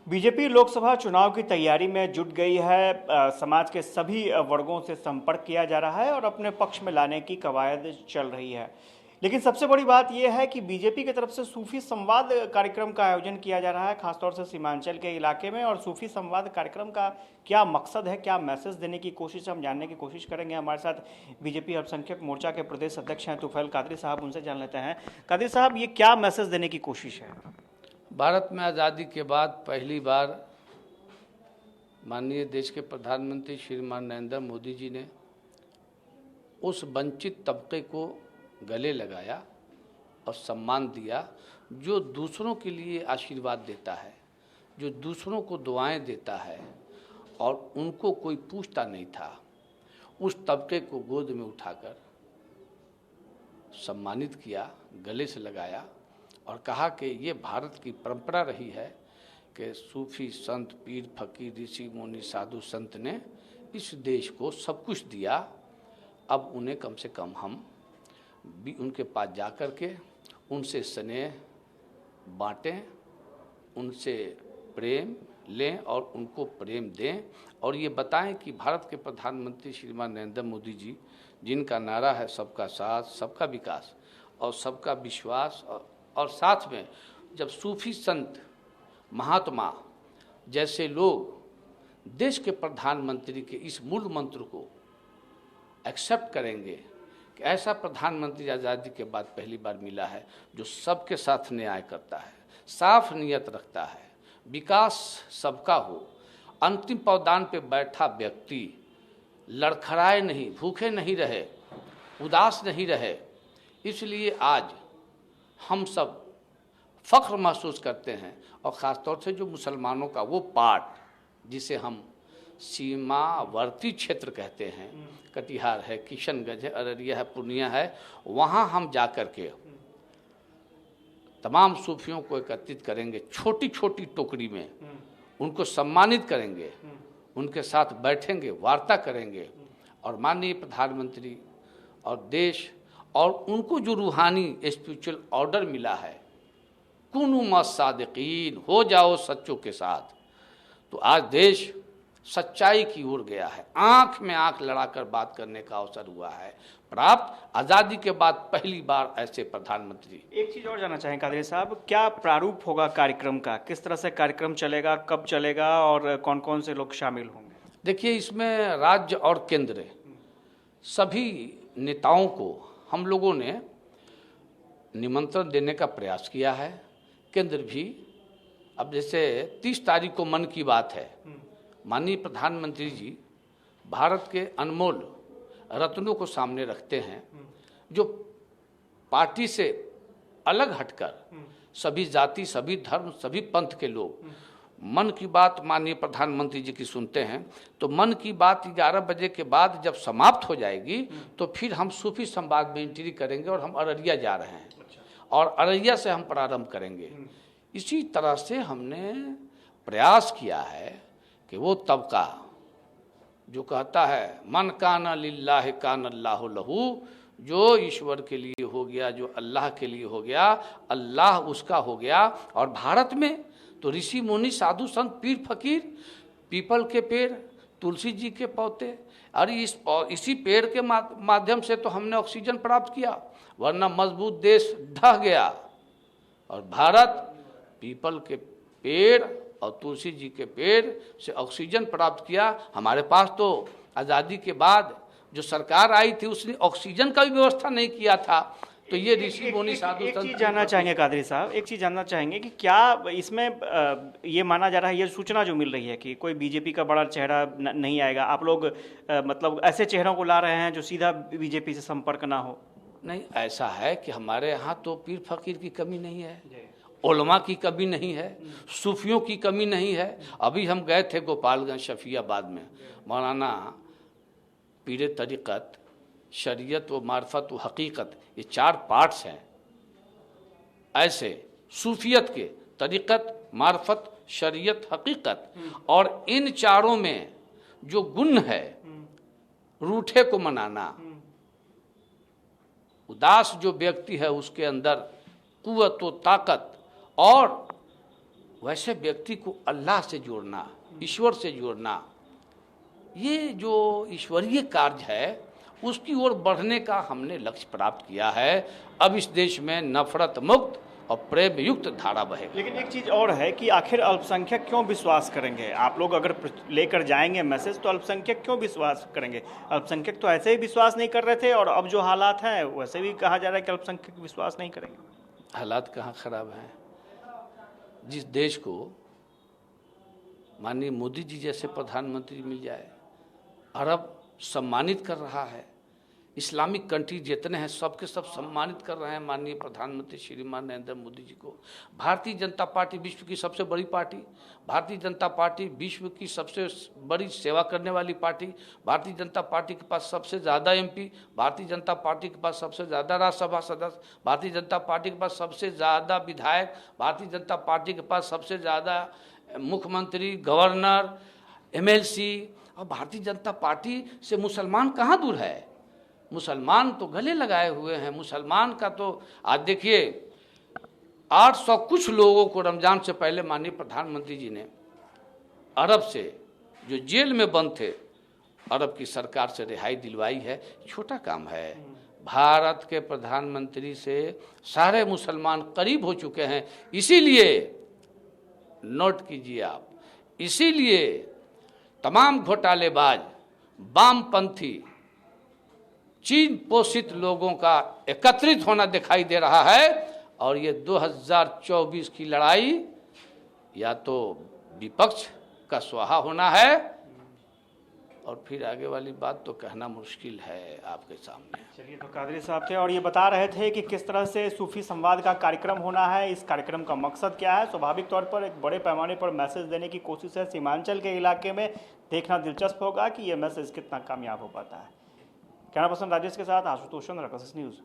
BJP Lok Sabha चुनाव की तैयारी में जुट गई है। समाज के सभी वर्गों से संपर्क किया जा रहा है और अपने पक्ष में लाने की कवायद चल रही है। लेकिन सबसे बड़ी बात यह है कि बीजेपी की तरफ से सूफी संवाद कार्यक्रम का आयोजन किया जा रहा है, खासतौर से सीमांचल के इलाके में। और सूफी संवाद कार्यक्रम का क्या मकसद है, क्या मैसेज देने की कोशिश, हम जानने की कोशिश करेंगे। हमारे साथ बीजेपी अल्पसंख्यक मोर्चा के प्रदेश अध्यक्ष हैं तुफैल कादरी साहब, उनसे जान लेते हैं। कादरी साहब, ये क्या मैसेज देने की कोशिश है? भारत में आज़ादी के बाद पहली बार माननीय देश के प्रधानमंत्री श्रीमान नरेंद्र मोदी जी ने उस वंचित तबके को गले लगाया और सम्मान दिया, जो दूसरों के लिए आशीर्वाद देता है, जो दूसरों को दुआएं देता है और उनको कोई पूछता नहीं था। उस तबके को गोद में उठाकर सम्मानित किया, गले से लगाया और कहा कि ये भारत की परंपरा रही है कि सूफी संत, पीर, फकीर, ऋषि, मुनि, साधु संत ने इस देश को सब कुछ दिया। अब उन्हें कम से कम हम भी उनके पास जा कर के उनसे स्नेह बांटें, उनसे प्रेम लें और उनको प्रेम दें। और ये बताएं कि भारत के प्रधानमंत्री श्रीमान नरेंद्र मोदी जी, जिनका नारा है सबका साथ, सबका विकास और सबका विश्वास, और साथ में जब सूफी संत, महात्मा जैसे लोग देश के प्रधानमंत्री के इस मूल मंत्र को एक्सेप्ट करेंगे कि ऐसा प्रधानमंत्री आज़ादी के बाद पहली बार मिला है जो सबके साथ न्याय करता है, साफ नियत रखता है, विकास सबका हो, अंतिम पावदान पे बैठा व्यक्ति लड़खड़ाए नहीं, भूखे नहीं रहे, उदास नहीं रहे। इसलिए आज हम सब फ़ख्र महसूस करते हैं। और ख़ास तौर से जो मुसलमानों का वो पार्ट जिसे हम सीमावर्ती क्षेत्र कहते हैं, कटिहार है, किशनगंज है, अररिया है, पूर्णिया है, वहाँ हम जा कर के तमाम सूफियों को एकत्रित करेंगे, छोटी छोटी टोकरी में उनको सम्मानित करेंगे, उनके साथ बैठेंगे, वार्ता करेंगे और माननीय प्रधानमंत्री और देश और उनको जो रूहानी स्पिरिचुअल ऑर्डर मिला है, कुनु मस सादिकीन, हो जाओ सच्चों के साथ, तो आज देश सच्चाई की ओर गया है। आंख में आंख लड़ाकर बात करने का अवसर हुआ है प्राप्त। आज़ादी के बाद पहली बार ऐसे प्रधानमंत्री। एक चीज़ और जानना चाहें कादरी साहब, क्या प्रारूप होगा कार्यक्रम का? किस तरह से कार्यक्रम चलेगा, कब चलेगा और कौन कौन से लोग शामिल होंगे? देखिए, इसमें राज्य और केंद्र सभी नेताओं को हम लोगों ने निमंत्रण देने का प्रयास किया है। केंद्र भी, अब जैसे 30 तारीख को मन की बात है, माननीय प्रधानमंत्री जी भारत के अनमोल रत्नों को सामने रखते हैं, जो पार्टी से अलग हटकर सभी जाति, सभी धर्म, सभी पंथ के लोग मन की बात माननीय प्रधानमंत्री जी की सुनते हैं। तो मन की बात 11 बजे के बाद जब समाप्त हो जाएगी तो फिर हम सूफी संवाद में एंट्री करेंगे और हम अररिया जा रहे हैं और अररिया से हम प्रारंभ करेंगे। इसी तरह से हमने प्रयास किया है कि वो तबका जो कहता है मन काना लिल्लाह कान अल्लाहु लहू, जो ईश्वर के लिए हो गया, जो अल्लाह के लिए हो गया, अल्लाह उसका हो गया। और भारत में तो ऋषि मुनि, साधु संत, पीर फकीर, पीपल के पेड़, तुलसी जी के पौधे, और इसी पेड़ के माध्यम से तो हमने ऑक्सीजन प्राप्त किया, वरना मजबूत देश ढह गया। और भारत पीपल के पेड़ और तुलसी जी के पेड़ से ऑक्सीजन प्राप्त किया। हमारे पास तो आज़ादी के बाद जो सरकार आई थी उसने ऑक्सीजन का भी व्यवस्था नहीं किया था। तो ये ऋषि मुनि, साधु संत। एक चीज़ जानना चाहेंगे कादरी साहब, एक चीज़ जानना चाहेंगे कि क्या इसमें ये माना जा रहा है, ये सूचना जो मिल रही है कि कोई बीजेपी का बड़ा चेहरा नहीं आएगा, आप लोग मतलब ऐसे चेहरों को ला रहे हैं जो सीधा बीजेपी से संपर्क ना हो? नहीं, ऐसा है कि हमारे यहाँ तो पीर फकीर की कमी नहीं है, उलमा की कमी नहीं है, सूफियों की कमी नहीं है। अभी हम गए थे गोपालगंज, शफियाबाद में, मौलाना पीर तरीक़त, शरीयत व मार्फत व हकीकत, ये 4 पार्ट्स हैं ऐसे सूफियत के, तरीक़त, मार्फत, शरीयत, हकीकत। और इन चारों में जो गुण है, रूठे को मनाना, उदास जो व्यक्ति है उसके अंदर कुव्वत व ताकत और वैसे व्यक्ति को अल्लाह से जोड़ना, ईश्वर से जोड़ना, ये जो ईश्वरीय कार्य है उसकी ओर बढ़ने का हमने लक्ष्य प्राप्त किया है। अब इस देश में नफरत मुक्त और प्रेम युक्त धारा बहेगी। लेकिन एक चीज़ और है कि आखिर अल्पसंख्यक क्यों विश्वास करेंगे? आप लोग अगर लेकर जाएंगे मैसेज तो अल्पसंख्यक क्यों विश्वास करेंगे? अल्पसंख्यक तो ऐसे ही विश्वास नहीं कर रहे थे और अब जो हालात हैं वैसे भी कहा जा रहा है कि अल्पसंख्यक विश्वास नहीं करेंगे। हालात कहाँ खराब हैं? जिस देश को माननीय मोदी जी जैसे प्रधानमंत्री मिल जाए, अरब सम्मानित कर रहा है, इस्लामिक कंट्री जितने हैं सबके सब सम्मानित कर रहे हैं माननीय प्रधानमंत्री श्रीमान नरेंद्र मोदी जी को। भारतीय जनता पार्टी विश्व की सबसे बड़ी पार्टी, भारतीय जनता पार्टी विश्व की सबसे बड़ी सेवा करने वाली पार्टी, भारतीय जनता पार्टी के पास सबसे ज़्यादा एमपी, भारतीय जनता पार्टी के पास सबसे ज़्यादा राज्यसभा सदस्य, भारतीय जनता पार्टी के पास सबसे ज़्यादा विधायक, भारतीय जनता पार्टी के पास सबसे ज़्यादा मुख्यमंत्री, गवर्नर, एमएलसी। और भारतीय जनता पार्टी से मुसलमान कहाँ दूर है? मुसलमान तो गले लगाए हुए हैं। मुसलमान का तो आज देखिए 800 कुछ लोगों को रमज़ान से पहले माननीय प्रधानमंत्री जी ने अरब से, जो जेल में बंद थे, अरब की सरकार से रिहाई दिलवाई है। छोटा काम है। भारत के प्रधानमंत्री से सारे मुसलमान करीब हो चुके हैं। इसीलिए नोट कीजिए आप, इसीलिए तमाम घोटालेबाज वामपंथी चीन पोषित लोगों का एकत्रित होना दिखाई दे रहा है। और ये 2024 की लड़ाई या तो विपक्ष का स्वाहा होना है, और फिर आगे वाली बात तो कहना मुश्किल है आपके सामने। चलिए, तो कादरी साहब थे और ये बता रहे थे कि किस तरह से सूफी संवाद का कार्यक्रम होना है, इस कार्यक्रम का मकसद क्या है। स्वाभाविक तौर पर एक बड़े पैमाने पर मैसेज देने की कोशिश है सीमांचल के इलाके में। देखना दिलचस्प होगा कि ये मैसेज कितना कामयाब हो पाता है। कैमरा पर्सन राजेश के साथ आशुतोष चंद्र, कसस न्यूज़।